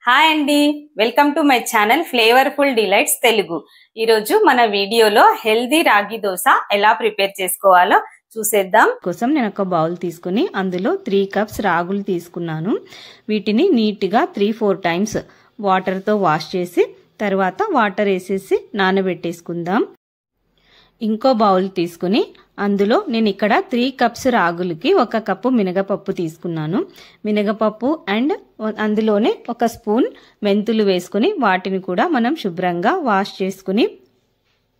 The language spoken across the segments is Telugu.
హాయ్ అండి, welcome to my channel flavourful delights Telugu. ఈరోజు మన వీడియోలో హెల్దీ రాగి దోశ ఎలా ప్రిపేర్ చేసుకోవాలో చూసేద్దాం. కోసం నేను ఒక బౌల్ తీసుకుని అందులో 3 కప్స్ రాగులు తీసుకున్నాను. వీటిని నీట్గా 3-4 టైమ్స్ వాటర్తో వాష్ చేసి తర్వాత వాటర్ వేసేసి నానబెట్టేసుకుందాం. ఇంకో బౌల్ తీసుకుని అందులో నేను ఇక్కడ 3 కప్స్ రాగులకి 1 కప్పు మినగపప్పు తీసుకున్నాను. మినగపప్పు అండ్ అందులోనే 1 స్పూన్ మెంతులు వేసుకుని వాటిని కూడా మనం శుభ్రంగా వాష్ చేసుకుని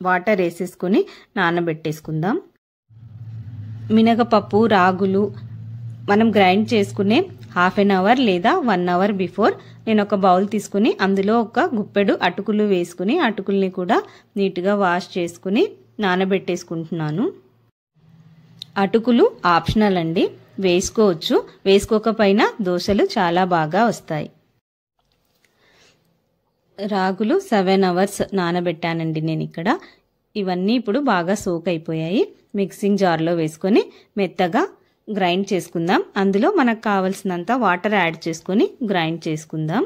వాటర్ వేసేసుకుని నానబెట్టేసుకుందాం. మినగపప్పు రాగులు మనం గ్రైండ్ చేసుకునే హాఫ్ అన్ అవర్ లేదా 1 అవర్ బిఫోర్ నేను ఒక బౌల్ తీసుకుని అందులో 1 గుప్పెడు అటుకులు వేసుకుని అటుకుల్ని కూడా నీట్గా వాష్ చేసుకుని నానబెట్టేసుకుంటున్నాను. అటుకులు ఆప్షనల్ అండి, వేసుకోవచ్చు. వేసుకోకపోయినా దోశలు చాలా బాగా వస్తాయి. రాగులు 7 అవర్స్ నానబెట్టానండి నేను ఇక్కడ. ఇవన్నీ ఇప్పుడు బాగా సోక్ అయిపోయాయి. మిక్సింగ్ జార్లో వేసుకొని మెత్తగా గ్రైండ్ చేసుకుందాం. అందులో మనకు కావలసినంత వాటర్ యాడ్ చేసుకొని గ్రైండ్ చేసుకుందాం.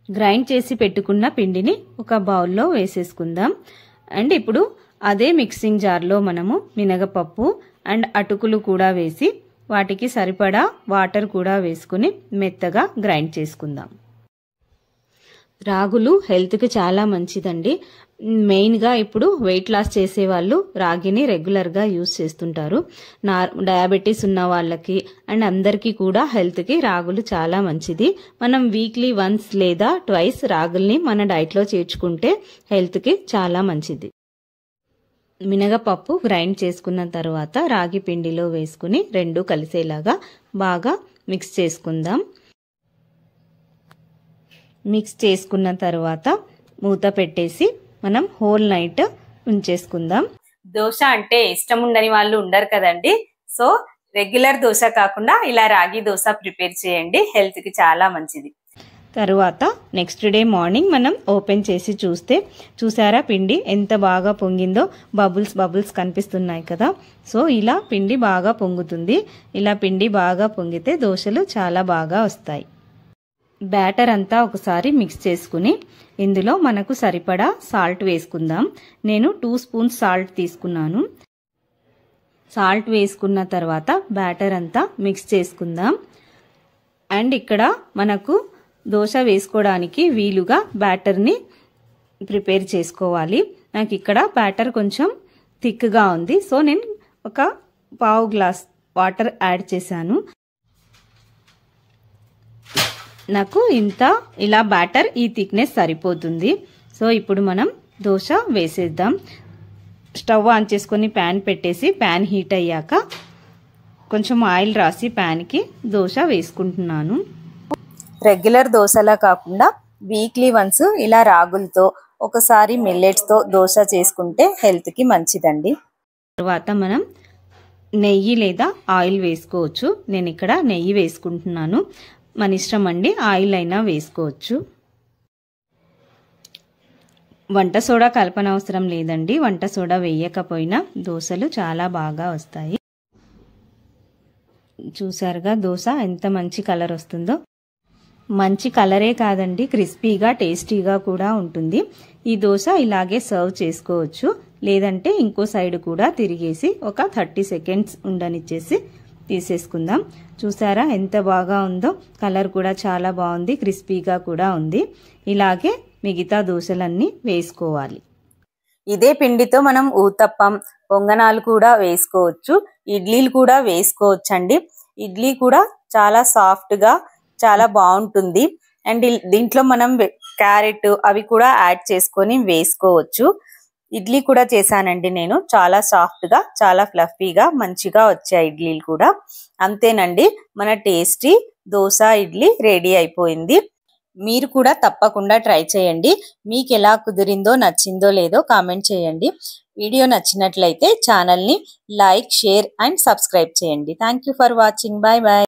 గ్రైండ్ చేసి పెట్టుకున్న పిండిని ఒక బౌల్లో వేసేసుకుందాం. అండ్ ఇప్పుడు అదే మిక్సింగ్ జార్లో మనము మినగపప్పు అండ్ అటుకులు కూడా వేసి వాటికి సరిపడా వాటర్ కూడా వేసుకుని మెత్తగా గ్రైండ్ చేసుకుందాం. రాగులు హెల్త్కి చాలా మంచిదండి. మెయిన్గా ఇప్పుడు వెయిట్ లాస్ చేసే వాళ్ళు రాగిని రెగ్యులర్గా యూజ్ చేస్తుంటారు. డయాబెటీస్ ఉన్న వాళ్ళకి అండ్ అందరికీ కూడా హెల్త్కి రాగులు చాలా మంచిది. మనం వీక్లీ వన్స్ లేదా ట్వైస్ రాగుల్ని మన డైట్లో చేర్చుకుంటే హెల్త్కి చాలా మంచిది. మినగపప్పు గ్రైండ్ చేసుకున్న తర్వాత రాగి పిండిలో వేసుకుని 2 కలిసేలాగా బాగా మిక్స్ చేసుకుందాం. మిక్స్ చేసుకున్న తర్వాత మూత పెట్టేసి మనం హోల్ నైట్ ఉంచేసుకుందాం. దోశ అంటే ఇష్టం ఉండని వాళ్ళు ఉండరు కదండి. సో రెగ్యులర్ దోశ కాకుండా ఇలా రాగి దోశ ప్రిపేర్ చేయండి, హెల్త్ కి చాలా మంచిది. తర్వాత నెక్స్ట్ డే మార్నింగ్ మనం ఓపెన్ చేసి చూస్తే చూసారా పిండి ఎంత బాగా పొంగిందో. బబుల్స్ కనిపిస్తున్నాయి కదా. సో ఇలా పిండి బాగా పొంగుతుంది. ఇలా పిండి బాగా పొంగితే దోశలు చాలా బాగా వస్తాయి. బ్యాటర్ అంతా ఒకసారి మిక్స్ చేసుకుని ఇందులో మనకు సరిపడా సాల్ట్ వేసుకుందాం. నేను 2 స్పూన్స్ సాల్ట్ తీసుకున్నాను. సాల్ట్ వేసుకున్న తర్వాత బ్యాటర్ అంతా మిక్స్ చేసుకుందాం. అండ్ ఇక్కడ మనకు దోశ వేసుకోవడానికి వీలుగా బ్యాటర్ని ప్రిపేర్ చేసుకోవాలి. నాకు ఇక్కడ బ్యాటర్ కొంచెం థిక్గా ఉంది. సో నేను 1 గ్లాస్ వాటర్ యాడ్ చేశాను. నాకు ఇలా బ్యాటర్ ఈ థిక్నెస్ సరిపోతుంది. సో ఇప్పుడు మనం దోశ వేసేద్దాం. స్టవ్ ఆన్ చేసుకొని ప్యాన్ పెట్టేసి ప్యాన్ హీట్ అయ్యాక కొంచెం ఆయిల్ రాసి ప్యాన్కి దోశ వేసుకుంటున్నాను. రెగ్యులర్ దోశలా కాకుండా వీక్లీ వన్స్ ఇలా రాగులతో ఒకసారి మిల్లెట్స్తో దోశ చేసుకుంటే హెల్త్కి మంచిదండి. తర్వాత మనం నెయ్యి లేదా ఆయిల్ వేసుకోవచ్చు. నేను ఇక్కడ నెయ్యి వేసుకుంటున్నాను. మన ఇష్టం అండి, ఆయిల్ అయినా వేసుకోవచ్చు. వంట సోడా కలపనవసరం లేదండి. వంట సోడా వేయకపోయినా దోశలు చాలా బాగా వస్తాయి. చూసారుగా దోశ ఎంత మంచి కలర్ వస్తుందో. మంచి కలరే కాదండి, క్రిస్పీగా టేస్టీగా కూడా ఉంటుంది. ఈ దోశ ఇలాగే సర్వ్ చేసుకోవచ్చు. లేదంటే ఇంకో సైడ్ కూడా తిరిగేసి ఒక 30 సెకండ్స్ ఉండనిచ్చేసి తీసేసుకుందాం. చూసారా ఎంత బాగా ఉందో. కలర్ కూడా చాలా బాగుంది, క్రిస్పీగా కూడా ఉంది. ఇలాగే మిగతా దోశలన్నీ వేసుకోవాలి. ఇదే పిండితో మనం ఊతప్పం, పొంగనాలు కూడా వేసుకోవచ్చు. ఇడ్లీలు కూడా వేసుకోవచ్చండి. ఇడ్లీ కూడా చాలా సాఫ్ట్గా చాలా బాగుంటుంది. అండ్ దీంట్లో మనం క్యారెట్ అవి కూడా యాడ్ చేసుకొని వేసుకోవచ్చు. ఇడ్లీ కూడా చేశానండి నేను. చాలా సాఫ్ట్గా చాలా ఫ్లఫీగా మంచిగా వచ్చాయి ఇడ్లీలు కూడా. అంతేనండి, మన టేస్టీ దోశ ఇడ్లీ రెడీ అయిపోయింది. మీరు కూడా తప్పకుండా ట్రై చేయండి. మీకు ఎలా కుదిరిందో నచ్చిందో లేదో కామెంట్ చేయండి. వీడియో నచ్చినట్లయితే ఛానల్ని లైక్, షేర్ అండ్ సబ్స్క్రైబ్ చేయండి. Thank you for watching. Bye bye.